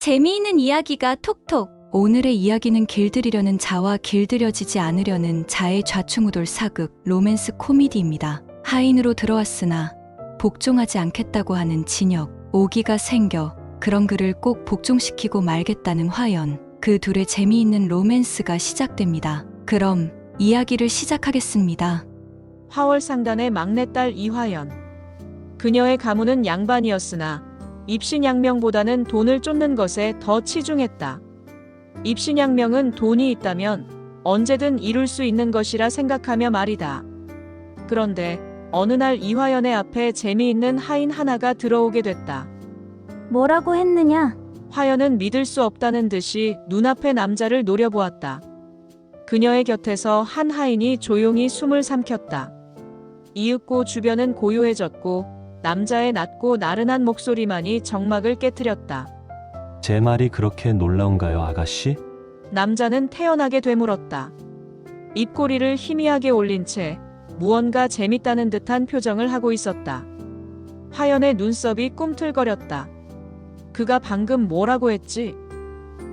재미있는 이야기가 톡톡. 오늘의 이야기는 길들이려는 자와 길들여지지 않으려는 자의 좌충우돌 사극 로맨스 코미디입니다. 하인으로 들어왔으나 복종하지 않겠다고 하는 진혁, 오기가 생겨 그런 그를 꼭 복종시키고 말겠다는 화연. 그 둘의 재미있는 로맨스가 시작됩니다. 그럼 이야기를 시작하겠습니다. 화월상단의 막내딸 이화연. 그녀의 가문은 양반이었으나 입신양명보다는 돈을 쫓는 것에 더 치중했다. 입신양명은 돈이 있다면 언제든 이룰 수 있는 것이라 생각하며 말이다. 그런데 어느 날 이화연의 앞에 재미있는 하인 하나가 들어오게 됐다. 뭐라고 했느냐? 화연은 믿을 수 없다는 듯이 눈앞의 남자를 노려보았다. 그녀의 곁에서 한 하인이 조용히 숨을 삼켰다. 이윽고 주변은 고요해졌고 남자의 낮고 나른한 목소리만이 정막을 깨트렸다. 제 말이 그렇게 놀라운가요, 아가씨? 남자는 태연하게 되물었다. 입꼬리를 희미하게 올린 채 무언가 재밌다는 듯한 표정을 하고 있었다. 화연의 눈썹이 꿈틀거렸다. 그가 방금 뭐라고 했지?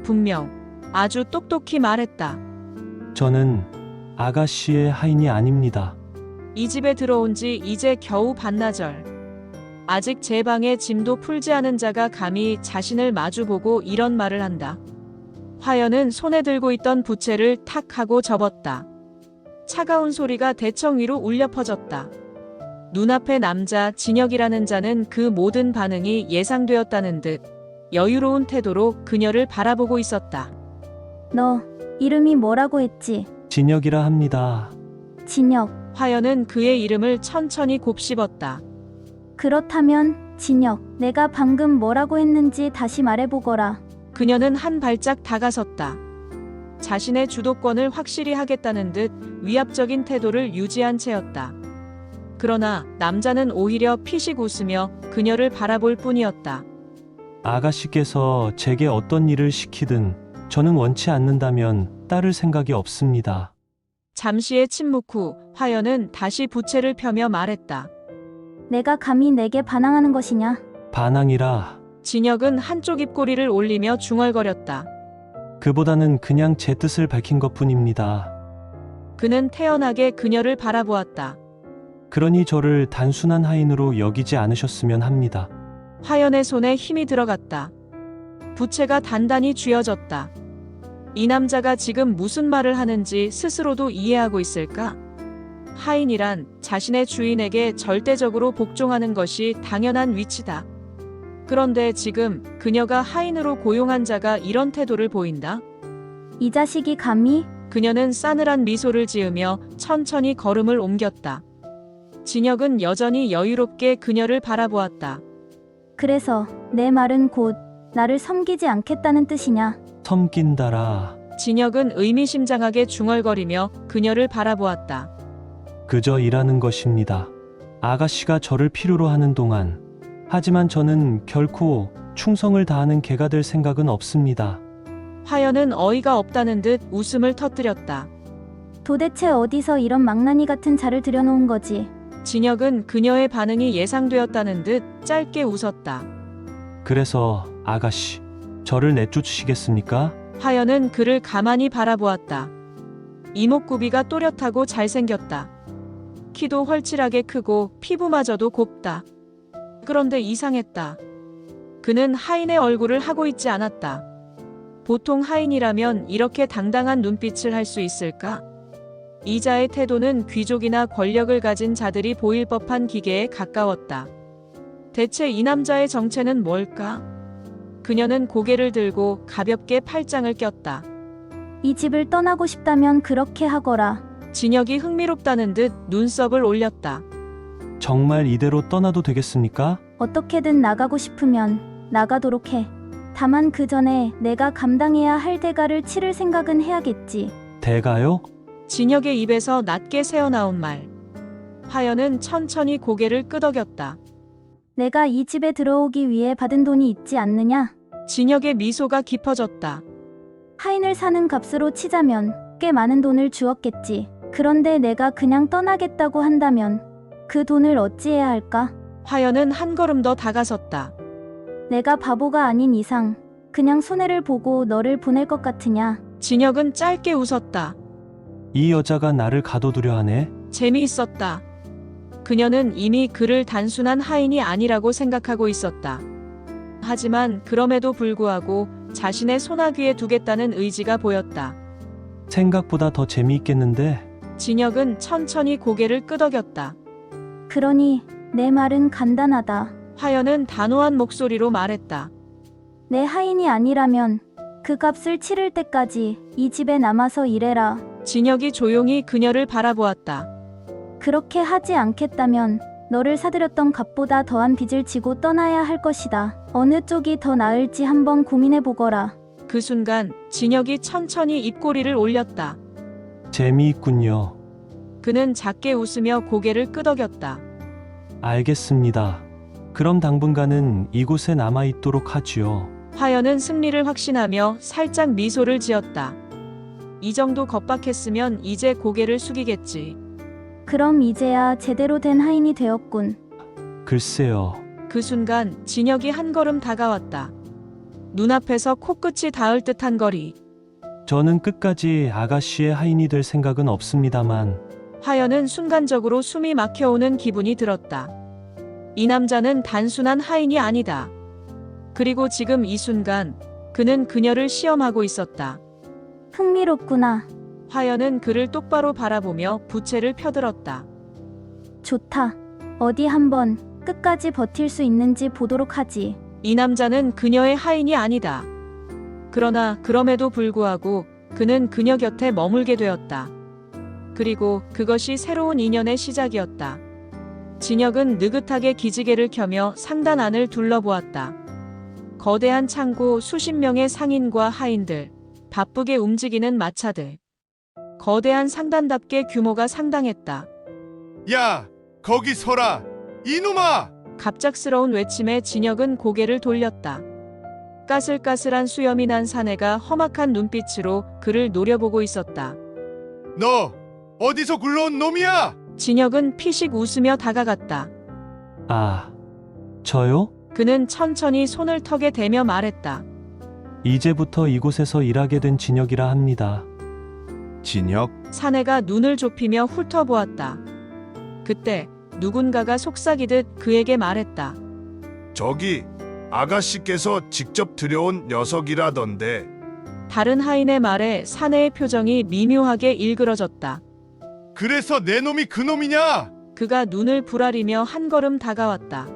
분명 아주 똑똑히 말했다. 저는 아가씨의 하인이 아닙니다. 이 집에 들어온 지 이제 겨우 반나절. 아직 제 방에 짐도 풀지 않은 자가 감히 자신을 마주보고 이런 말을 한다. 화연은 손에 들고 있던 부채를 탁 하고 접었다. 차가운 소리가 대청 위로 울려 퍼졌다. 눈앞의 남자 진혁이라는 자는 그 모든 반응이 예상되었다는 듯 여유로운 태도로 그녀를 바라보고 있었다. 너 이름이 뭐라고 했지? 진혁이라 합니다. 진혁. 화연은 그의 이름을 천천히 곱씹었다. 그렇다면 진혁, 내가 방금 뭐라고 했는지 다시 말해보거라. 그녀는 한 발짝 다가섰다. 자신의 주도권을 확실히 하겠다는 듯 위압적인 태도를 유지한 채였다. 그러나 남자는 오히려 피식 웃으며 그녀를 바라볼 뿐이었다. 아가씨께서 제게 어떤 일을 시키든 저는 원치 않는다면 따를 생각이 없습니다. 잠시의 침묵 후 화연은 다시 부채를 펴며 말했다. 내가 감히 내게 반항하는 것이냐? 반항이라. 진혁은 한쪽 입꼬리를 올리며 중얼거렸다. 그보다는 그냥 제 뜻을 밝힌 것뿐입니다. 그는 태연하게 그녀를 바라보았다. 그러니 저를 단순한 하인으로 여기지 않으셨으면 합니다. 화연의 손에 힘이 들어갔다. 부채가 단단히 쥐어졌다. 이 남자가 지금 무슨 말을 하는지 스스로도 이해하고 있을까? 하인이란 자신의 주인에게 절대적으로 복종하는 것이 당연한 위치다. 그런데 지금 그녀가 하인으로 고용한 자가 이런 태도를 보인다? 이 자식이 감히? 그녀는 싸늘한 미소를 지으며 천천히 걸음을 옮겼다. 진혁은 여전히 여유롭게 그녀를 바라보았다. 그래서 내 말은 곧 나를 섬기지 않겠다는 뜻이냐? 섬긴다라. 진혁은 의미심장하게 중얼거리며 그녀를 바라보았다. 그저 일하는 것입니다. 아가씨가 저를 필요로 하는 동안. 하지만 저는 결코 충성을 다하는 개가 될 생각은 없습니다. 화연은 어이가 없다는 듯 웃음을 터뜨렸다. 도대체 어디서 이런 망나니 같은 자를 들여놓은 거지? 진혁은 그녀의 반응이 예상되었다는 듯 짧게 웃었다. 그래서 아가씨, 저를 내쫓으시겠습니까? 화연은 그를 가만히 바라보았다. 이목구비가 또렷하고 잘생겼다. 키도 헐칠하게 크고 피부마저도 곱다. 그런데 이상했다. 그는 하인의 얼굴을 하고 있지 않았다. 보통 하인이라면 이렇게 당당한 눈빛을 할 수 있을까? 이자의 태도는 귀족이나 권력을 가진 자들이 보일 법한 기계에 가까웠다. 대체 이 남자의 정체는 뭘까? 그녀는 고개를 들고 가볍게 팔짱을 꼈다. 이 집을 떠나고 싶다면 그렇게 하거라. 진혁이 흥미롭다는 듯 눈썹을 올렸다. 정말 이대로 떠나도 되겠습니까? 어떻게든 나가고 싶으면 나가도록 해. 다만 그 전에 내가 감당해야 할 대가를 치를 생각은 해야겠지. 대가요? 진혁의 입에서 낮게 새어나온 말. 화연은 천천히 고개를 끄덕였다. 내가 이 집에 들어오기 위해 받은 돈이 있지 않느냐? 진혁의 미소가 깊어졌다. 하인을 사는 값으로 치자면 꽤 많은 돈을 주었겠지. 그런데 내가 그냥 떠나겠다고 한다면 그 돈을 어찌해야 할까? 화연은 한 걸음 더 다가섰다. 내가 바보가 아닌 이상 그냥 손해를 보고 너를 보낼 것 같으냐? 진혁은 짧게 웃었다. 이 여자가 나를 가둬두려 하네. 재미있었다. 그녀는 이미 그를 단순한 하인이 아니라고 생각하고 있었다. 하지만 그럼에도 불구하고 자신의 손아귀에 두겠다는 의지가 보였다. 생각보다 더 재미있겠는데? 진혁은 천천히 고개를 끄덕였다. 그러니 내 말은 간단하다. 화연은 단호한 목소리로 말했다. 내 하인이 아니라면 그 값을 치를 때까지 이 집에 남아서 일해라. 진혁이 조용히 그녀를 바라보았다. 그렇게 하지 않겠다면 너를 사들였던 값보다 더한 빚을 지고 떠나야 할 것이다. 어느 쪽이 더 나을지 한번 고민해 보거라. 그 순간 진혁이 천천히 입꼬리를 올렸다. 재미있군요. 그는 작게 웃으며 고개를 끄덕였다. 알겠습니다. 그럼 당분간은 이곳에 남아있도록 하지요. 화연은 승리를 확신하며 살짝 미소를 지었다. 이 정도 겁박했으면 이제 고개를 숙이겠지. 그럼 이제야 제대로 된 하인이 되었군. 글쎄요. 그 순간 진혁이 한 걸음 다가왔다. 눈앞에서 코끝이 닿을 듯한 거리. 저는 끝까지 아가씨의 하인이 될 생각은 없습니다만 화연은 순간적으로 숨이 막혀오는 기분이 들었다. 이 남자는 단순한 하인이 아니다. 그리고 지금 이 순간 그는 그녀를 시험하고 있었다. 흥미롭구나. 화연은 그를 똑바로 바라보며 부채를 펴들었다. 좋다. 어디 한번 끝까지 버틸 수 있는지 보도록 하지. 이 남자는 그녀의 하인이 아니다. 그러나 그럼에도 불구하고 그는 그녀 곁에 머물게 되었다. 그리고 그것이 새로운 인연의 시작이었다. 진혁은 느긋하게 기지개를 켜며 상단 안을 둘러보았다. 거대한 창고, 수십 명의 상인과 하인들, 바쁘게 움직이는 마차들. 거대한 상단답게 규모가 상당했다. 야, 거기 서라! 이놈아! 갑작스러운 외침에 진혁은 고개를 돌렸다. 까슬까슬한 수염이 난 사내가 험악한 눈빛으로 그를 노려보고 있었다. 너 어디서 굴러온 놈이야? 진혁은 피식 웃으며 다가갔다. 아, 저요? 그는 천천히 손을 턱에 대며 말했다. 이제부터 이곳에서 일하게 된 진혁이라 합니다. 진혁? 사내가 눈을 좁히며 훑어보았다. 그때 누군가가 속삭이듯 그에게 말했다. 저기 아가씨께서 직접 들여온 녀석이라던데. 다른 하인의 말에 사내의 표정이 미묘하게 일그러졌다. 그래서 내 놈이 그 놈이냐? 그가 눈을 부라리며 한 걸음 다가왔다.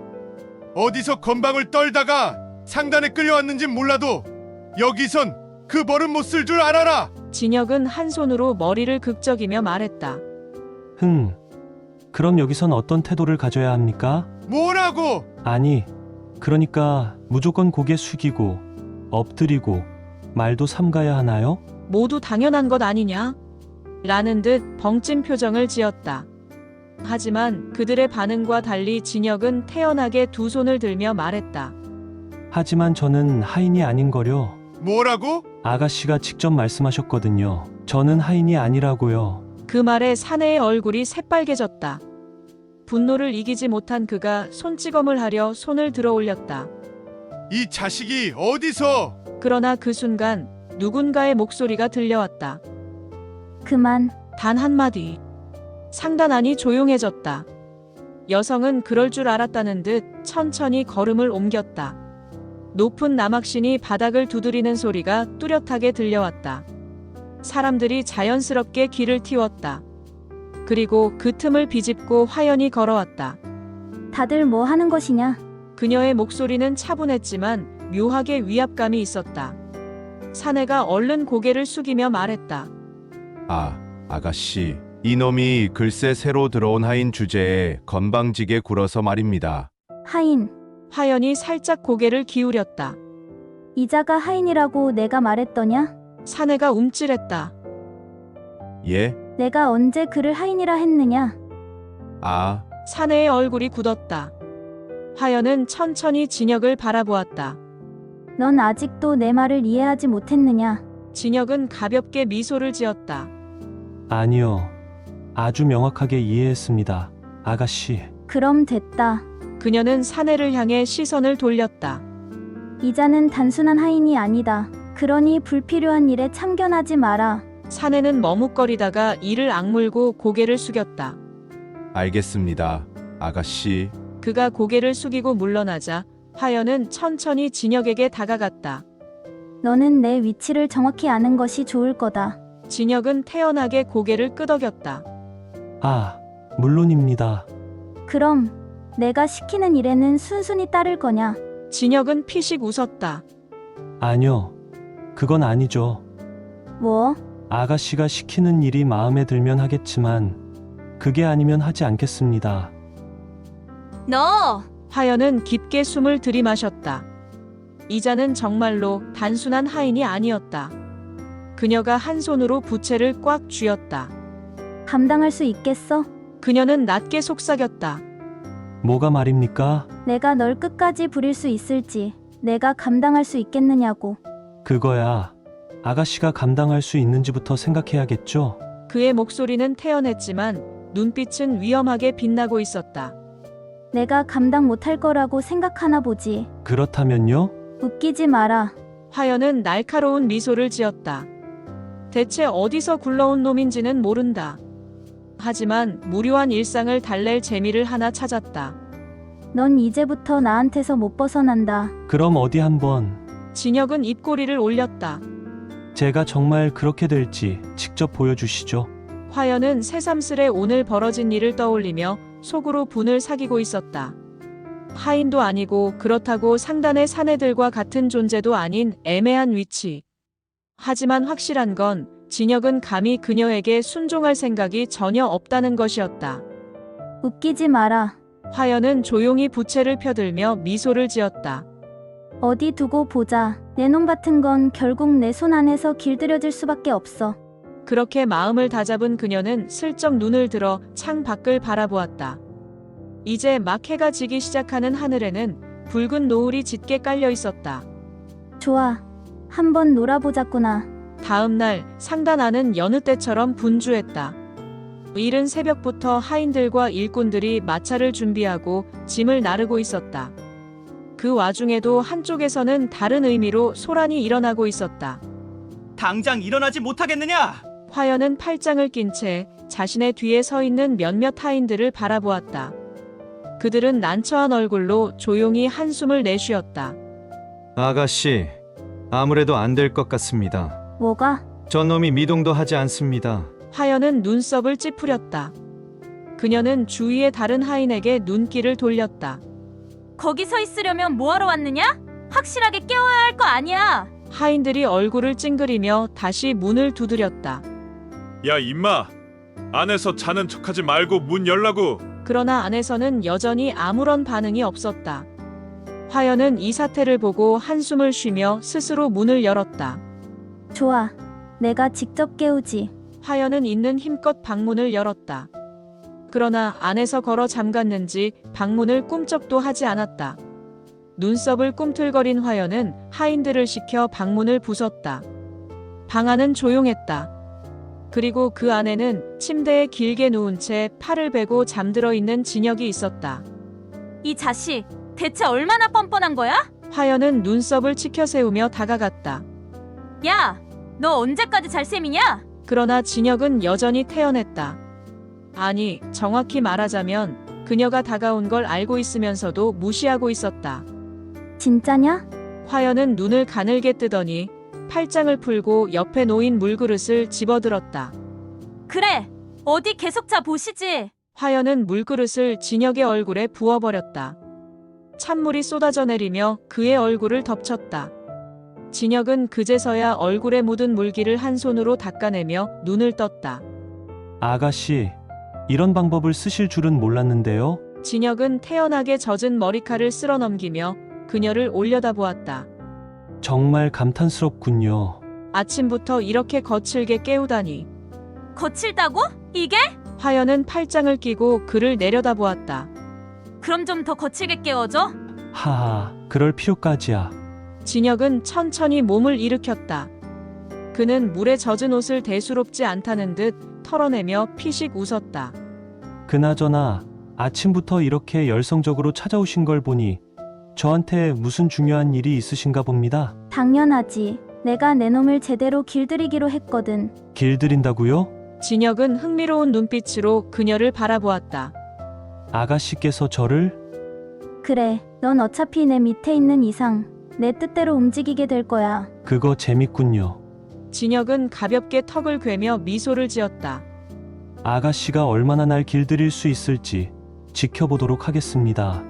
어디서 건방을 떨다가 상단에 끌려왔는진 몰라도 여기선 그 버릇 못 쓸 줄 알아라. 진혁은 한 손으로 머리를 극적이며 말했다. 그럼 여기선 어떤 태도를 가져야 합니까? 뭐라고? 아니, 그러니까 무조건 고개 숙이고 엎드리고 말도 삼가야 하나요? 모두 당연한 것 아니냐? 라는 듯 벙찐 표정을 지었다. 하지만 그들의 반응과 달리 진혁은 태연하게 두 손을 들며 말했다. 하지만 저는 하인이 아닌 거려. 뭐라고? 아가씨가 직접 말씀하셨거든요. 저는 하인이 아니라고요. 그 말에 사내의 얼굴이 새빨개졌다. 분노를 이기지 못한 그가 손찌검을 하려 손을 들어 올렸다. 이 자식이 어디서? 그러나 그 순간 누군가의 목소리가 들려왔다. 그만. 단 한마디. 상단 안이 조용해졌다. 여성은 그럴 줄 알았다는 듯 천천히 걸음을 옮겼다. 높은 나막신이 바닥을 두드리는 소리가 뚜렷하게 들려왔다. 사람들이 자연스럽게 길을 틔웠다. 그리고 그 틈을 비집고 화연히 걸어왔다. 다들 뭐 하는 것이냐? 그녀의 목소리는 차분했지만 묘하게 위압감이 있었다. 사내가 얼른 고개를 숙이며 말했다. 아가씨. 이놈이 글쎄 새로 들어온 하인 주제에 건방지게 굴어서 말입니다. 하인. 화연이 살짝 고개를 기울였다. 이자가 하인이라고 내가 말했더냐? 사내가 움찔했다. 예? 내가 언제 그를 하인이라 했느냐? 사내의 얼굴이 굳었다. 화연은 천천히 진혁을 바라보았다. 넌 아직도 내 말을 이해하지 못했느냐? 진혁은 가볍게 미소를 지었다. 아니요. 아주 명확하게 이해했습니다. 아가씨. 그럼 됐다. 그녀는 사내를 향해 시선을 돌렸다. 이자는 단순한 하인이 아니다. 그러니 불필요한 일에 참견하지 마라. 사내는 머뭇거리다가 이를 악물고 고개를 숙였다. 알겠습니다. 아가씨. 그가 고개를 숙이고 물러나자 화연은 천천히 진혁에게 다가갔다. 너는 내 위치를 정확히 아는 것이 좋을 거다. 진혁은 태연하게 고개를 끄덕였다. 아, 물론입니다. 그럼 내가 시키는 일에는 순순히 따를 거냐? 진혁은 피식 웃었다. 아니요. 그건 아니죠. 뭐? 아가씨가 시키는 일이 마음에 들면 하겠지만 그게 아니면 하지 않겠습니다. 너! 화연은 깊게 숨을 들이마셨다. 이자는 정말로 단순한 하인이 아니었다. 그녀가 한 손으로 부채를 꽉 쥐었다. 감당할 수 있겠어? 그녀는 낮게 속삭였다. 뭐가 말입니까? 내가 널 끝까지 부릴 수 있을지, 내가 감당할 수 있겠느냐고. 그거야. 아가씨가 감당할 수 있는지부터 생각해야겠죠? 그의 목소리는 태연했지만 눈빛은 위험하게 빛나고 있었다. 내가 감당 못할 거라고 생각하나 보지. 그렇다면요? 웃기지 마라. 화연은 날카로운 미소를 지었다. 대체 어디서 굴러온 놈인지는 모른다. 하지만 무료한 일상을 달랠 재미를 하나 찾았다. 넌 이제부터 나한테서 못 벗어난다. 그럼 어디 한번 진혁은 입꼬리를 올렸다. 제가 정말 그렇게 될지 직접 보여주시죠. 화연은 새삼스레 오늘 벌어진 일을 떠올리며 속으로 분을 사귀고 있었다. 하인도 아니고 그렇다고 상단의 사내들과 같은 존재도 아닌 애매한 위치. 하지만 확실한 건 진혁은 감히 그녀에게 순종할 생각이 전혀 없다는 것이었다. 웃기지 마라. 화연은 조용히 부채를 펴들며 미소를 지었다. 어디 두고 보자. 내 놈 같은 건 결국 내 손 안에서 길들여질 수밖에 없어. 그렇게 마음을 다잡은 그녀는 슬쩍 눈을 들어 창 밖을 바라보았다. 이제 막 해가 지기 시작하는 하늘에는 붉은 노을이 짙게 깔려 있었다. 좋아. 한번 놀아보자꾸나. 다음 날 상단 안은 여느 때처럼 분주했다. 이른 새벽부터 하인들과 일꾼들이 마차를 준비하고 짐을 나르고 있었다. 그 와중에도 한쪽에서는 다른 의미로 소란이 일어나고 있었다. 당장 일어나지 못하겠느냐? 화연은 팔짱을 낀 채 자신의 뒤에 서 있는 몇몇 하인들을 바라보았다. 그들은 난처한 얼굴로 조용히 한숨을 내쉬었다. 아가씨, 아무래도 안 될 것 같습니다. 뭐가? 저놈이 미동도 하지 않습니다. 화연은 눈썹을 찌푸렸다. 그녀는 주위의 다른 하인에게 눈길을 돌렸다. 거기 서 있으려면 뭐하러 왔느냐? 확실하게 깨워야 할 거 아니야. 하인들이 얼굴을 찡그리며 다시 문을 두드렸다. 야 임마, 안에서 자는 척하지 말고 문 열라고. 그러나 안에서는 여전히 아무런 반응이 없었다. 화연은 이 사태를 보고 한숨을 쉬며 스스로 문을 열었다. 좋아. 내가 직접 깨우지. 화연은 있는 힘껏 방문을 열었다. 그러나 안에서 걸어 잠갔는지 방문을 꿈쩍도 하지 않았다. 눈썹을 꿈틀거린 화연은 하인들을 시켜 방문을 부쉈다. 방 안은 조용했다. 그리고 그 안에는 침대에 길게 누운 채 팔을 베고 잠들어 있는 진혁이 있었다. 이 자식, 대체 얼마나 뻔뻔한 거야? 화연은 눈썹을 치켜세우며 다가갔다. 야, 너 언제까지 잘 셈이냐? 그러나 진혁은 여전히 태연했다. 아니, 정확히 말하자면 그녀가 다가온 걸 알고 있으면서도 무시하고 있었다. 진짜냐? 화연은 눈을 가늘게 뜨더니 팔짱을 풀고 옆에 놓인 물그릇을 집어들었다. 그래, 어디 계속 자 보시지. 화연은 물그릇을 진혁의 얼굴에 부어버렸다. 찬물이 쏟아져 내리며 그의 얼굴을 덮쳤다. 진혁은 그제서야 얼굴에 묻은 물기를 한 손으로 닦아내며 눈을 떴다. 아가씨, 이런 방법을 쓰실 줄은 몰랐는데요. 진혁은 태연하게 젖은 머리칼을 쓸어 넘기며 그녀를 올려다보았다. 정말 감탄스럽군요. 아침부터 이렇게 거칠게 깨우다니. 거칠다고? 이게? 화연은 팔짱을 끼고 그를 내려다보았다. 그럼 좀 더 거칠게 깨워줘. 하하, 그럴 필요까지야. 진혁은 천천히 몸을 일으켰다. 그는 물에 젖은 옷을 대수롭지 않다는 듯 털어내며 피식 웃었다. 그나저나 아침부터 이렇게 열성적으로 찾아오신 걸 보니 저한테 무슨 중요한 일이 있으신가 봅니다. 당연하지. 내가 내 놈을 제대로 길들이기로 했거든. 길들인다고요? 진혁은 흥미로운 눈빛으로 그녀를 바라보았다. 아가씨께서 저를? 그래, 넌 어차피 내 밑에 있는 이상 내 뜻대로 움직이게 될 거야. 그거 재밌군요. 진혁은 가볍게 턱을 괴며 미소를 지었다. 아가씨가 얼마나 날 길들일 수 있을지 지켜보도록 하겠습니다.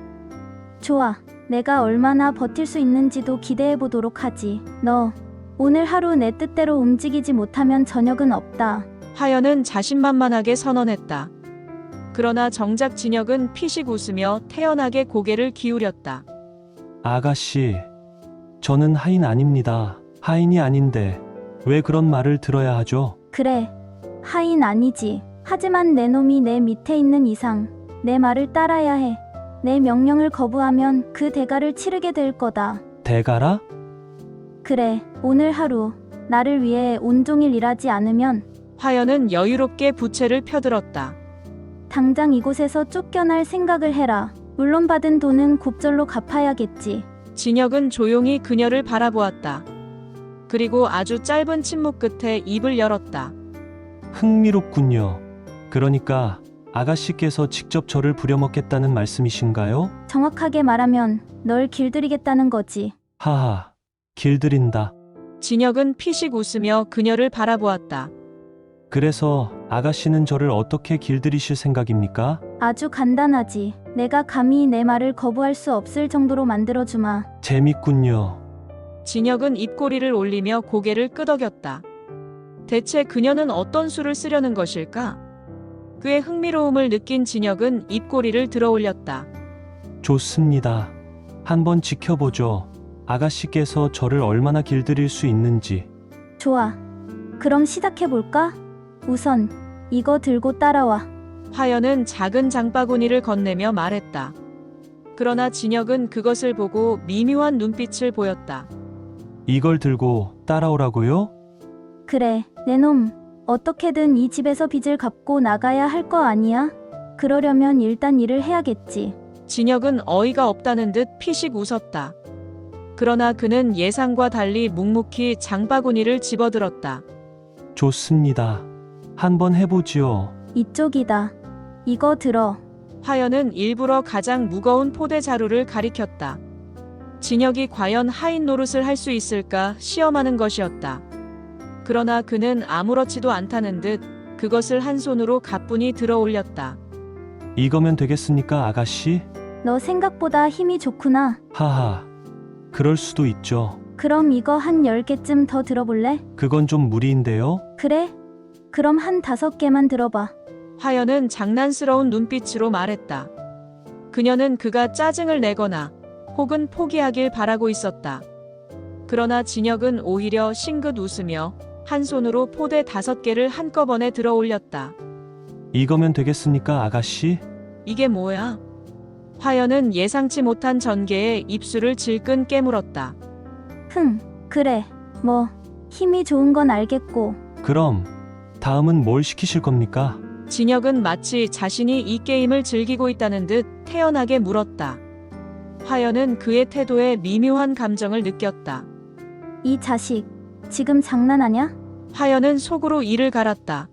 좋아. 내가 얼마나 버틸 수 있는지도 기대해 보도록 하지. 너 오늘 하루 내 뜻대로 움직이지 못하면 저녁은 없다. 화연은 자신만만하게 선언했다. 그러나 정작 진혁은 피식 웃으며 태연하게 고개를 기울였다. 아가씨, 저는 하인 아닙니다. 하인이 아닌데 왜 그런 말을 들어야 하죠? 그래, 하인 아니지. 하지만 내 놈이 내 밑에 있는 이상 내 말을 따라야 해. 내 명령을 거부하면 그 대가를 치르게 될 거다. 대가라? 그래, 오늘 하루 나를 위해 온종일 일하지 않으면 화연은 여유롭게 부채를 펴들었다. 당장 이곳에서 쫓겨날 생각을 해라. 물론 받은 돈은 곱절로 갚아야겠지. 진혁은 조용히 그녀를 바라보았다. 그리고 아주 짧은 침묵 끝에 입을 열었다. 흥미롭군요. 그러니까 아가씨께서 직접 저를 부려먹겠다는 말씀이신가요? 정확하게 말하면 널 길들이겠다는 거지. 하하, 길들인다. 진혁은 피식 웃으며 그녀를 바라보았다. 그래서 아가씨는 저를 어떻게 길들이실 생각입니까? 아주 간단하지. 내가 감히 내 말을 거부할 수 없을 정도로 만들어주마. 재밌군요. 진혁은 입꼬리를 올리며 고개를 끄덕였다. 대체 그녀는 어떤 수를 쓰려는 것일까? 그의 흥미로움을 느낀 진혁은 입꼬리를 들어 올렸다. 좋습니다. 한번 지켜보죠. 아가씨께서 저를 얼마나 길들일 수 있는지. 좋아. 그럼 시작해볼까? 우선 이거 들고 따라와. 화연은 작은 장바구니를 건네며 말했다. 그러나 진혁은 그것을 보고 미묘한 눈빛을 보였다. 이걸 들고 따라오라고요? 그래, 내 놈. 어떻게든 이 집에서 빚을 갚고 나가야 할 거 아니야? 그러려면 일단 일을 해야겠지. 진혁은 어이가 없다는 듯 피식 웃었다. 그러나 그는 예상과 달리 묵묵히 장바구니를 집어들었다. 좋습니다. 한번 해보지요. 이쪽이다. 이거 들어. 화연은 일부러 가장 무거운 포대 자루를 가리켰다. 진혁이 과연 하인 노릇을 할 수 있을까 시험하는 것이었다. 그러나 그는 아무렇지도 않다는 듯 그것을 한 손으로 가뿐히 들어 올렸다. 이거면 되겠습니까, 아가씨? 너 생각보다 힘이 좋구나. 하하, 그럴 수도 있죠. 그럼 이거 한 10개쯤 더 들어볼래? 그건 좀 무리인데요? 그래? 그럼 한 5개만 들어봐. 화연은 장난스러운 눈빛으로 말했다. 그녀는 그가 짜증을 내거나 혹은 포기하길 바라고 있었다. 그러나 진혁은 오히려 싱긋 웃으며 한 손으로 포대 5개를 한꺼번에 들어 올렸다. 이거면 되겠습니까, 아가씨? 이게 뭐야? 화연은 예상치 못한 전개에 입술을 질끈 깨물었다. 그래. 뭐 힘이 좋은 건 알겠고. 그럼 다음은 뭘 시키실 겁니까? 진혁은 마치 자신이 이 게임을 즐기고 있다는 듯 태연하게 물었다. 화연은 그의 태도에 미묘한 감정을 느꼈다. 이 자식, 지금 장난하냐? 화연은 속으로 이를 갈았다.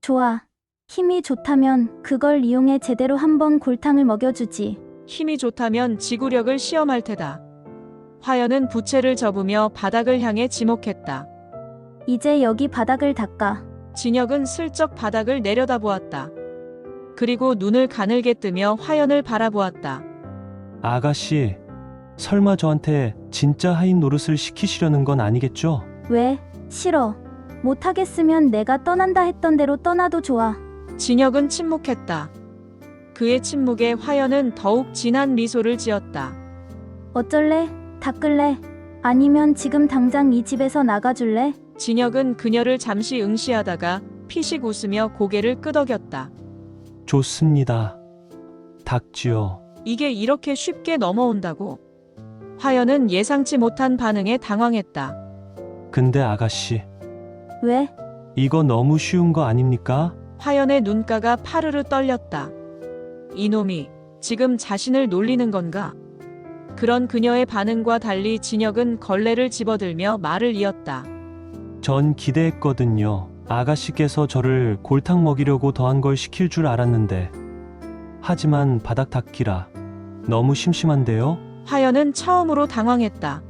좋아. 힘이 좋다면 그걸 이용해 제대로 한번 골탕을 먹여주지. 힘이 좋다면 지구력을 시험할 테다. 화연은 부채를 접으며 바닥을 향해 지목했다. 이제 여기 바닥을 닦아. 진혁은 슬쩍 바닥을 내려다보았다. 그리고 눈을 가늘게 뜨며 화연을 바라보았다. 아가씨, 설마 저한테 진짜 하인 노릇을 시키시려는 건 아니겠죠? 왜? 싫어. 못하겠으면 내가 떠난다 했던 대로 떠나도 좋아. 진혁은 침묵했다. 그의 침묵에 화연은 더욱 진한 미소를 지었다. 어쩔래? 닦을래? 아니면 지금 당장 이 집에서 나가줄래? 진혁은 그녀를 잠시 응시하다가 피식 웃으며 고개를 끄덕였다. 좋습니다. 닥지요. 이게 이렇게 쉽게 넘어온다고? 화연은 예상치 못한 반응에 당황했다. 근데 아가씨, 왜? 이거 너무 쉬운 거 아닙니까? 화연의 눈가가 파르르 떨렸다. 이놈이 지금 자신을 놀리는 건가? 그런 그녀의 반응과 달리 진혁은 걸레를 집어들며 말을 이었다. 전 기대했거든요. 아가씨께서 저를 골탕 먹이려고 더한 걸 시킬 줄 알았는데. 하지만 바닥 닦기라. 너무 심심한데요? 화연은 처음으로 당황했다.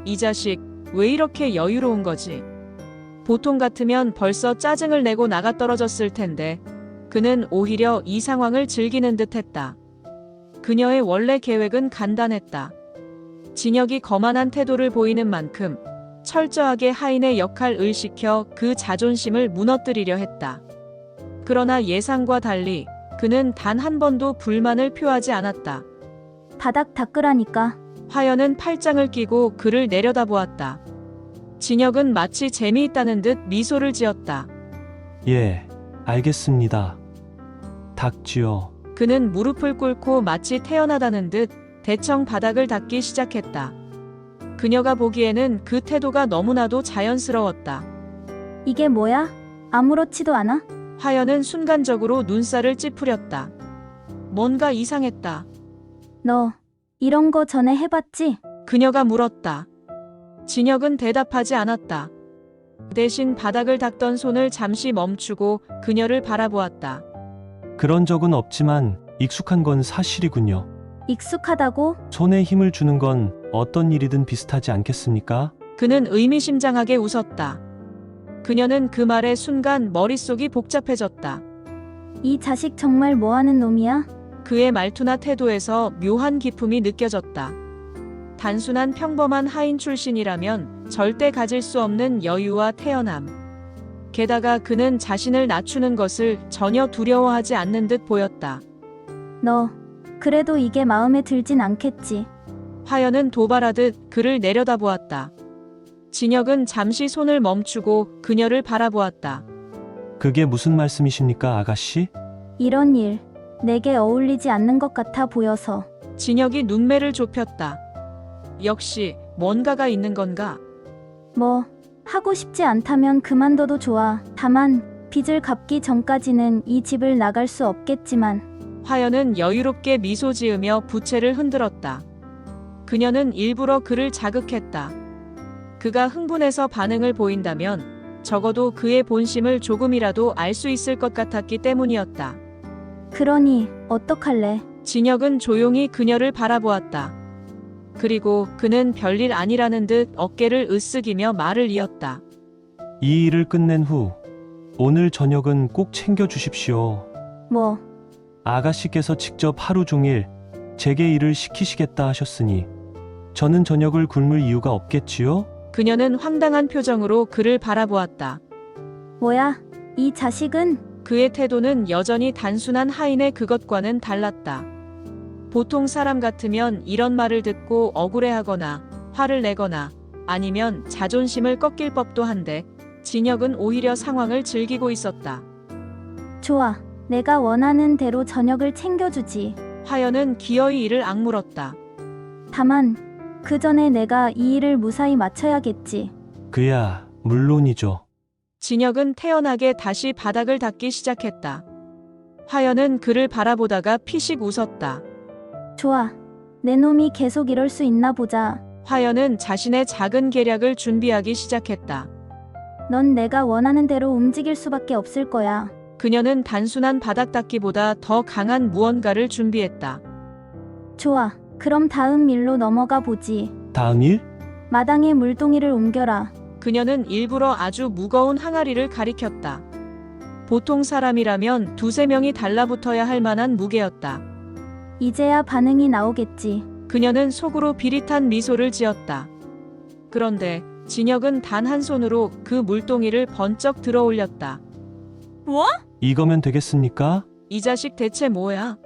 이 자식, 왜 이렇게 여유로운 거지? 보통 같으면 벌써 짜증을 내고 나가 떨어졌을 텐데, 그는 오히려 이 상황을 즐기는 듯 했다. 그녀의 원래 계획은 간단했다. 진혁이 거만한 태도를 보이는 만큼 철저하게 하인의 역할을 시켜 그 자존심을 무너뜨리려 했다. 그러나 예상과 달리 그는 단 한 번도 불만을 표하지 않았다. 바닥 닦으라니까. 화연은 팔짱을 끼고 그를 내려다보았다. 진혁은 마치 재미있다는 듯 미소를 지었다. 예, 알겠습니다. 닦지요. 그는 무릎을 꿇고 마치 태어나다는 듯 대청 바닥을 닦기 시작했다. 그녀가 보기에는 그 태도가 너무나도 자연스러웠다. 이게 뭐야? 아무렇지도 않아? 화연은 순간적으로 눈살을 찌푸렸다. 뭔가 이상했다. 너 이런 거 전에 해봤지? 그녀가 물었다. 진혁은 대답하지 않았다. 대신 바닥을 닦던 손을 잠시 멈추고 그녀를 바라보았다. 그런 적은 없지만 익숙한 건 사실이군요. 익숙하다고? 손에 힘을 주는 건 어떤 일이든 비슷하지 않겠습니까? 그는 의미심장하게 웃었다. 그녀는 그 말에 순간 머릿속이 복잡해졌다. 이 자식 정말 뭐하는 놈이야? 그의 말투나 태도에서 묘한 기품이 느껴졌다. 단순한 평범한 하인 출신이라면 절대 가질 수 없는 여유와 태연함. 게다가 그는 자신을 낮추는 것을 전혀 두려워하지 않는 듯 보였다. 너 그래도 이게 마음에 들진 않겠지. 화연은 도발하듯 그를 내려다보았다. 진혁은 잠시 손을 멈추고 그녀를 바라보았다. 그게 무슨 말씀이십니까, 아가씨? 이런 일 내게 어울리지 않는 것 같아 보여서. 진혁이 눈매를 좁혔다. 역시 뭔가가 있는 건가? 뭐 하고 싶지 않다면 그만둬도 좋아. 다만 빚을 갚기 전까지는 이 집을 나갈 수 없겠지만. 화연은 여유롭게 미소 지으며 부채를 흔들었다. 그녀는 일부러 그를 자극했다. 그가 흥분해서 반응을 보인다면 적어도 그의 본심을 조금이라도 알 수 있을 것 같았기 때문이었다. 그러니 어떡할래? 진혁은 조용히 그녀를 바라보았다. 그리고 그는 별일 아니라는 듯 어깨를 으쓱이며 말을 이었다. 이 일을 끝낸 후 오늘 저녁은 꼭 챙겨주십시오. 뭐 아가씨께서 직접 하루 종일 제게 일을 시키시겠다 하셨으니 저는 저녁을 굶을 이유가 없겠지요? 그녀는 황당한 표정으로 그를 바라보았다. 뭐야? 이 자식은? 그의 태도는 여전히 단순한 하인의 그것과는 달랐다. 보통 사람 같으면 이런 말을 듣고 억울해하거나 화를 내거나 아니면 자존심을 꺾일 법도 한데 진혁은 오히려 상황을 즐기고 있었다. 좋아. 내가 원하는 대로 저녁을 챙겨주지. 화연은 기어이 이를 악물었다. 다만 그 전에 내가 이 일을 무사히 마쳐야겠지. 그야 물론이죠. 진혁은 태연하게 다시 바닥을 닦기 시작했다. 화연은 그를 바라보다가 피식 웃었다. 좋아. 내 놈이 계속 이럴 수 있나 보자. 화연은 자신의 작은 계략을 준비하기 시작했다. 넌 내가 원하는 대로 움직일 수밖에 없을 거야. 그녀는 단순한 바닥 닦기보다 더 강한 무언가를 준비했다. 좋아. 그럼 다음 일로 넘어가 보지. 다음 일? 마당에 물동이를 옮겨라. 그녀는 일부러 아주 무거운 항아리를 가리켰다. 보통 사람이라면 두세 명이 달라붙어야 할 만한 무게였다. 이제야 반응이 나오겠지. 그녀는 속으로 비릿한 미소를 지었다. 그런데 진혁은 단 한 손으로 그 물동이를 번쩍 들어 올렸다. 이거면 되겠습니까? 이 자식 대체 뭐야?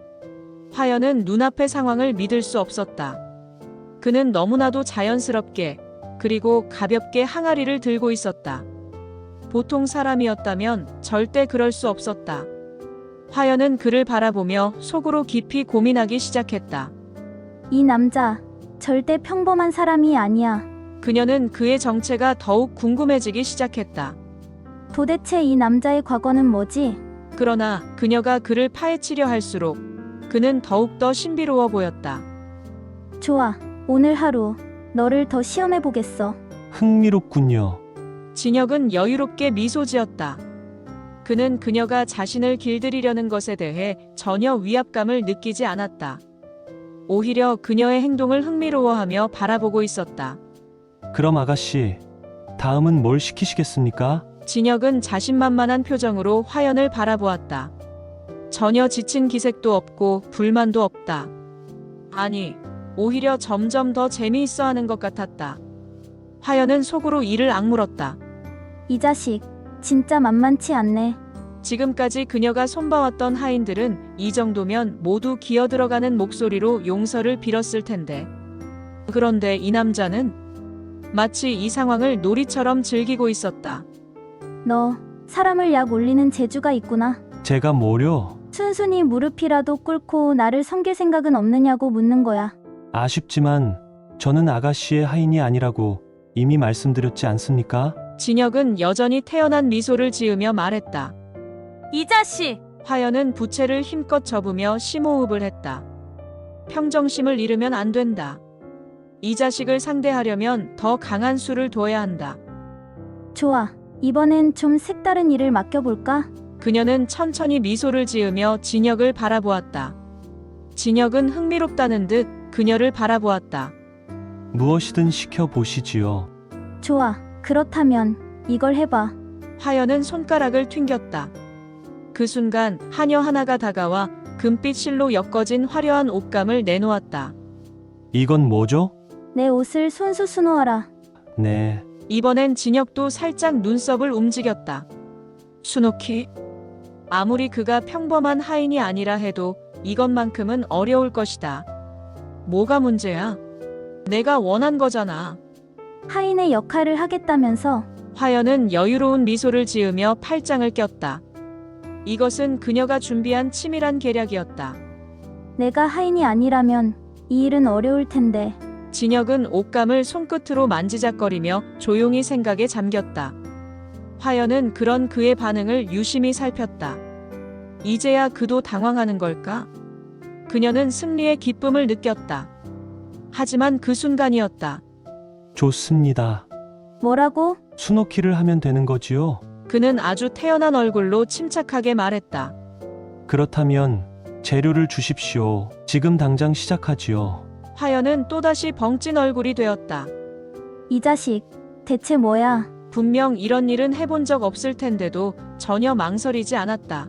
화연은 눈앞의 상황을 믿을 수 없었다. 그는 너무나도 자연스럽게 그리고 가볍게 항아리를 들고 있었다. 보통 사람이었다면 절대 그럴 수 없었다. 화연은 그를 바라보며 속으로 깊이 고민하기 시작했다. 이 남자 절대 평범한 사람이 아니야. 그녀는 그의 정체가 더욱 궁금해지기 시작했다. 도대체 이 남자의 과거는 뭐지? 그러나 그녀가 그를 파헤치려 할수록 그는 더욱더 신비로워 보였다. 좋아. 오늘 하루 너를 더 시험해 보겠어. 흥미롭군요. 진혁은 여유롭게 미소 지었다. 그는 그녀가 자신을 길들이려는 것에 대해 전혀 위압감을 느끼지 않았다. 오히려 그녀의 행동을 흥미로워하며 바라보고 있었다. 그럼 아가씨, 다음은 뭘 시키시겠습니까? 진혁은 자신만만한 표정으로 화연을 바라보았다. 전혀 지친 기색도 없고 불만도 없다. 아니, 오히려 점점 더 재미있어 하는 것 같았다. 화연은 속으로 이를 악물었다. 이 자식, 진짜 만만치 않네. 지금까지 그녀가 손봐왔던 하인들은 이 정도면 모두 기어들어가는 목소리로 용서를 빌었을 텐데. 그런데 이 남자는 마치 이 상황을 놀이처럼 즐기고 있었다. 너 사람을 약 올리는 재주가 있구나. 제가 뭐려? 순순히 무릎이라도 꿇고 나를 섬길 생각은 없느냐고 묻는 거야. 아쉽지만 저는 아가씨의 하인이 아니라고 이미 말씀드렸지 않습니까? 진혁은 여전히 태연한 미소를 지으며 말했다. 이 자식! 화연은 부채를 힘껏 접으며 심호흡을 했다. 평정심을 잃으면 안 된다. 이 자식을 상대하려면 더 강한 수를 둬야 한다. 좋아. 이번엔 좀 색다른 일을 맡겨볼까? 그녀는 천천히 미소를 지으며 진혁을 바라보았다. 진혁은 흥미롭다는 듯 그녀를 바라보았다. 무엇이든 시켜보시지요. 좋아. 그렇다면 이걸 해봐. 화연은 손가락을 튕겼다. 그 순간 하녀 하나가 다가와 금빛 실로 엮어진 화려한 옷감을 내놓았다. 이건 뭐죠? 내 옷을 손수 수놓아라. 네, 이번엔 진혁도 살짝 눈썹을 움직였다. 수놓기? 아무리 그가 평범한 하인이 아니라 해도 이것만큼은 어려울 것이다. 뭐가 문제야? 내가 원한 거잖아. 하인의 역할을 하겠다면서. 화연은 여유로운 미소를 지으며 팔짱을 꼈다. 이것은 그녀가 준비한 치밀한 계략이었다. 내가 하인이 아니라면 이 일은 어려울 텐데. 진혁은 옷감을 손끝으로 만지작거리며 조용히 생각에 잠겼다. 화연은 그런 그의 반응을 유심히 살폈다. 이제야 그도 당황하는 걸까? 그녀는 승리의 기쁨을 느꼈다. 하지만 그 순간이었다. 좋습니다. 뭐라고? 수놓기를 하면 되는 거지요? 그는 아주 태연한 얼굴로 침착하게 말했다. 그렇다면 재료를 주십시오. 지금 당장 시작하지요. 화연은 또다시 벙찐 얼굴이 되었다. 이 자식, 대체 뭐야? 분명 이런 일은 해본 적 없을 텐데도 전혀 망설이지 않았다.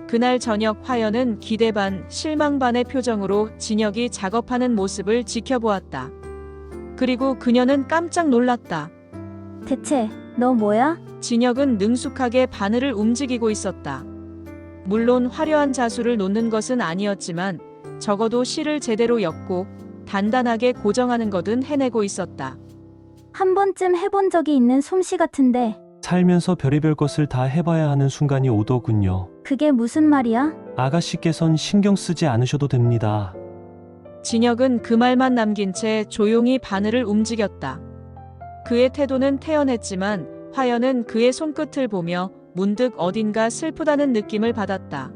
그날 저녁 화연은 기대 반, 실망 반의 표정으로 진혁이 작업하는 모습을 지켜보았다. 그리고 그녀는 깜짝 놀랐다. 대체 너 뭐야? 진혁은 능숙하게 바늘을 움직이고 있었다. 물론 화려한 자수를 놓는 것은 아니었지만 적어도 실을 제대로 엮고 단단하게 고정하는 것은 해내고 있었다. 한 번쯤 해본 적이 있는 솜씨 같은데. 살면서 별의별 것을 다 해봐야 하는 순간이 오더군요. 그게 무슨 말이야? 아가씨께선 신경 쓰지 않으셔도 됩니다. 진혁은 그 말만 남긴 채 조용히 바늘을 움직였다. 그의 태도는 태연했지만 화연은 그의 손끝을 보며 문득 어딘가 슬프다는 느낌을 받았다.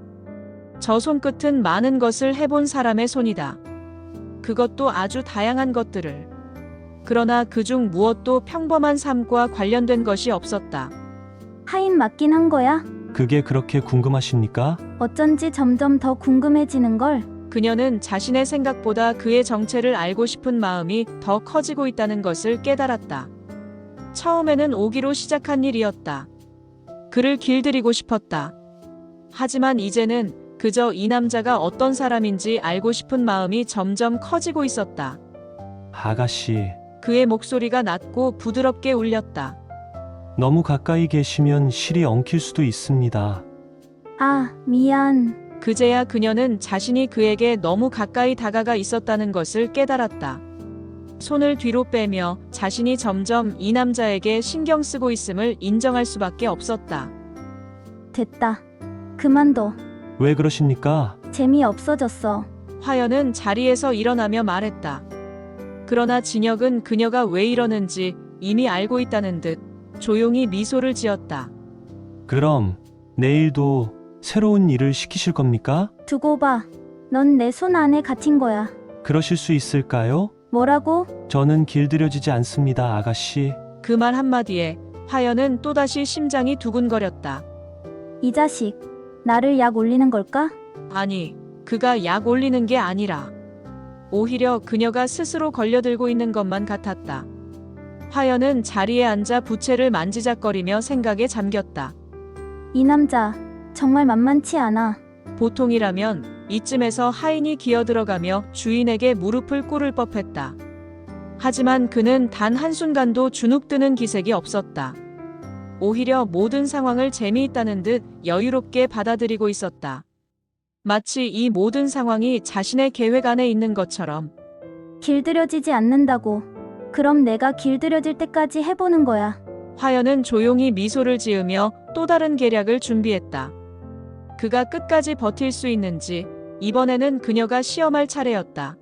저 손끝은 많은 것을 해본 사람의 손이다. 그것도 아주 다양한 것들을. 그러나 그중 무엇도 평범한 삶과 관련된 것이 없었다. 하인 맞긴 한 거야? 그게 그렇게 궁금하십니까? 어쩐지 점점 더 궁금해지는 걸. 그녀는 자신의 생각보다 그의 정체를 알고 싶은 마음이 더 커지고 있다는 것을 깨달았다. 처음에는 오기로 시작한 일이었다. 그를 길들이고 싶었다. 하지만 이제는 그저 이 남자가 어떤 사람인지 알고 싶은 마음이 점점 커지고 있었다. 아가씨, 그의 목소리가 낮고 부드럽게 울렸다. 너무 가까이 계시면 실이 엉킬 수도 있습니다. 아, 미안. 그제야 그녀는 자신이 그에게 너무 가까이 다가가 있었다는 것을 깨달았다. 손을 뒤로 빼며 자신이 점점 이 남자에게 신경 쓰고 있음을 인정할 수밖에 없었다. 됐다. 그만둬. 왜 그러십니까? 재미없어졌어. 화연은 자리에서 일어나며 말했다. 그러나 진혁은 그녀가 왜 이러는지 이미 알고 있다는 듯 조용히 미소를 지었다. 그럼 내일도 새로운 일을 시키실 겁니까? 두고 봐. 넌 내 손 안에 갇힌 거야. 그러실 수 있을까요? 뭐라고? 저는 길들여지지 않습니다, 아가씨. 그 말 한마디에 화연은 또다시 심장이 두근거렸다. 이 자식, 나를 약 올리는 걸까? 아니, 그가 약 올리는 게 아니라 오히려 그녀가 스스로 걸려들고 있는 것만 같았다. 화연은 자리에 앉아 부채를 만지작거리며 생각에 잠겼다. 이 남자, 정말 만만치 않아. 보통이라면 이쯤에서 하인이 기어들어가며 주인에게 무릎을 꿇을 법했다. 하지만 그는 단 한순간도 주눅드는 기색이 없었다. 오히려 모든 상황을 재미있다는 듯 여유롭게 받아들이고 있었다. 마치 이 모든 상황이 자신의 계획 안에 있는 것처럼. 길들여지지 않는다고. 그럼 내가 길들여질 때까지 해보는 거야. 화연은 조용히 미소를 지으며 또 다른 계략을 준비했다. 그가 끝까지 버틸 수 있는지 이번에는 그녀가 시험할 차례였다.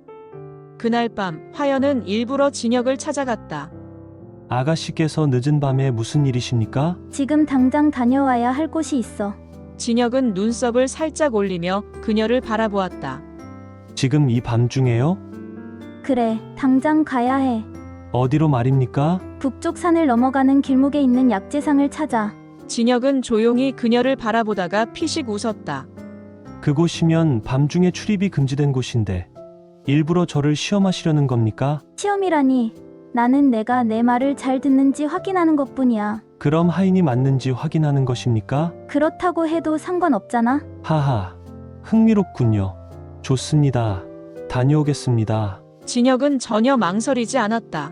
그날 밤 화연은 일부러 진혁을 찾아갔다. 아가씨께서 늦은 밤에 무슨 일이십니까? 지금 당장 다녀와야 할 곳이 있어. 진혁은 눈썹을 살짝 올리며 그녀를 바라보았다. 지금 이 밤중에요? 그래, 당장 가야 해. 어디로 말입니까? 북쪽 산을 넘어가는 길목에 있는 약재상을 찾아. 진혁은 조용히 그녀를 바라보다가 피식 웃었다. 그곳이면 밤중에 출입이 금지된 곳인데 일부러 저를 시험하시려는 겁니까? 시험이라니. 나는 내가 내 말을 잘 듣는지 확인하는 것뿐이야. 그럼 하인이 맞는지 확인하는 것입니까? 그렇다고 해도 상관없잖아. 하하, 흥미롭군요. 좋습니다. 다녀오겠습니다. 진혁은 전혀 망설이지 않았다.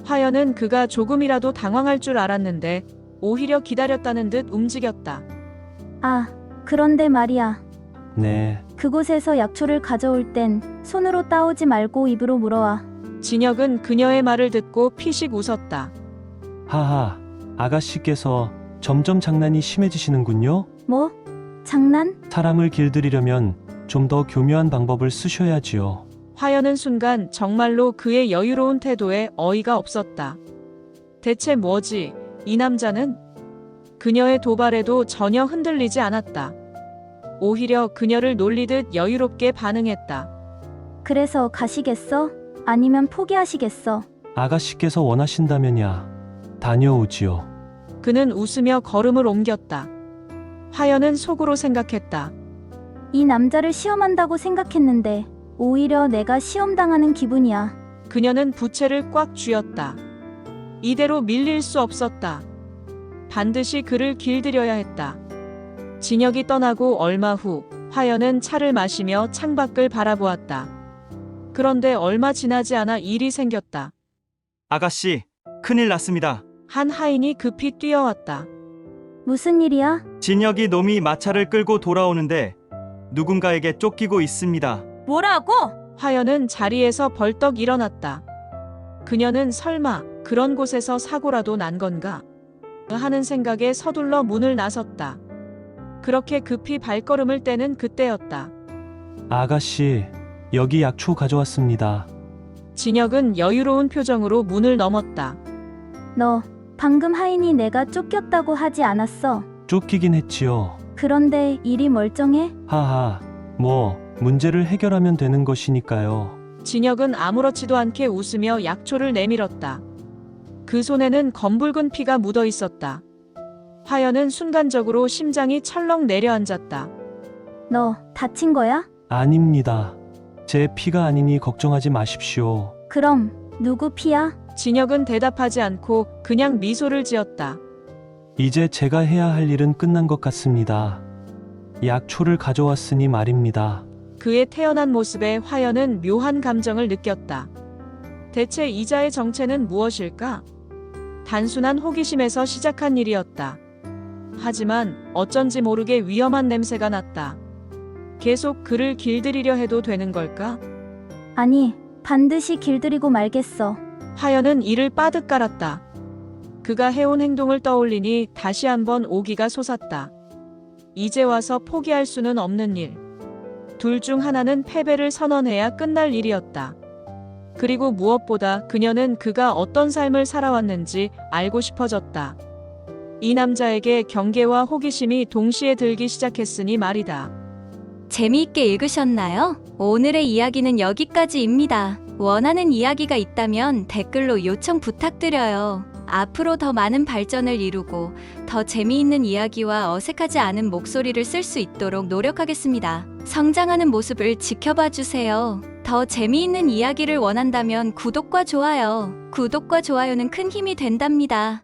화연은 그가 조금이라도 당황할 줄 알았는데 오히려 기다렸다는 듯 움직였다. 아, 그런데 말이야. 네, 그곳에서 약초를 가져올 땐 손으로 따오지 말고 입으로 물어와. 진혁은 그녀의 말을 듣고 피식 웃었다. 하하, 아가씨께서 점점 장난이 심해지시는군요. 뭐? 장난? 사람을 길들이려면 좀 더 교묘한 방법을 쓰셔야지요. 화연은 순간 정말로 그의 여유로운 태도에 어이가 없었다. 대체 뭐지? 이 남자는? 그녀의 도발에도 전혀 흔들리지 않았다. 오히려 그녀를 놀리듯 여유롭게 반응했다. 그래서 가시겠어? 아니면 포기하시겠어? 아가씨께서 원하신다면야 다녀오지요. 그는 웃으며 걸음을 옮겼다. 화연은 속으로 생각했다. 이 남자를 시험한다고 생각했는데 오히려 내가 시험당하는 기분이야. 그녀는 부채를 꽉 쥐었다. 이대로 밀릴 수 없었다. 반드시 그를 길들여야 했다. 진혁이 떠나고 얼마 후 화연은 차를 마시며 창밖을 바라보았다. 그런데 얼마 지나지 않아 일이 생겼다. 아가씨, 큰일 났습니다. 한 하인이 급히 뛰어왔다. 무슨 일이야? 진혁이 놈이 마차를 끌고 돌아오는데 누군가에게 쫓기고 있습니다. 뭐라고? 화연은 자리에서 벌떡 일어났다. 그녀는 설마 그런 곳에서 사고라도 난 건가? 하는 생각에 서둘러 문을 나섰다. 그렇게 급히 발걸음을 떼는 그때였다. 아가씨, 여기 약초 가져왔습니다. 진혁은 여유로운 표정으로 문을 넘었다. 너 방금 하인이 내가 쫓겼다고 하지 않았어? 쫓기긴 했지요. 그런데 일이 멀쩡해? 하하, 뭐 문제를 해결하면 되는 것이니까요. 진혁은 아무렇지도 않게 웃으며 약초를 내밀었다. 그 손에는 검붉은 피가 묻어 있었다. 화연은 순간적으로 심장이 철렁 내려앉았다. 너 다친 거야? 아닙니다. 제 피가 아니니 걱정하지 마십시오. 그럼 누구 피야? 진혁은 대답하지 않고 그냥 미소를 지었다. 이제 제가 해야 할 일은 끝난 것 같습니다. 약초를 가져왔으니 말입니다. 그의 태어난 모습에 화연은 묘한 감정을 느꼈다. 대체 이자의 정체는 무엇일까? 단순한 호기심에서 시작한 일이었다. 하지만 어쩐지 모르게 위험한 냄새가 났다. 계속 그를 길들이려 해도 되는 걸까? 아니, 반드시 길들이고 말겠어. 화연은 이를 빠득 깔았다. 그가 해온 행동을 떠올리니 다시 한번 오기가 솟았다. 이제 와서 포기할 수는 없는 일. 둘 중 하나는 패배를 선언해야 끝날 일이었다. 그리고 무엇보다 그녀는 그가 어떤 삶을 살아왔는지 알고 싶어졌다. 이 남자에게 경계와 호기심이 동시에 들기 시작했으니 말이다. 재미있게 읽으셨나요? 오늘의 이야기는 여기까지입니다. 원하는 이야기가 있다면 댓글로 요청 부탁드려요. 앞으로 더 많은 발전을 이루고 더 재미있는 이야기와 어색하지 않은 목소리를 쓸 수 있도록 노력하겠습니다. 성장하는 모습을 지켜봐 주세요. 더 재미있는 이야기를 원한다면 구독과 좋아요. 구독과 좋아요는 큰 힘이 된답니다.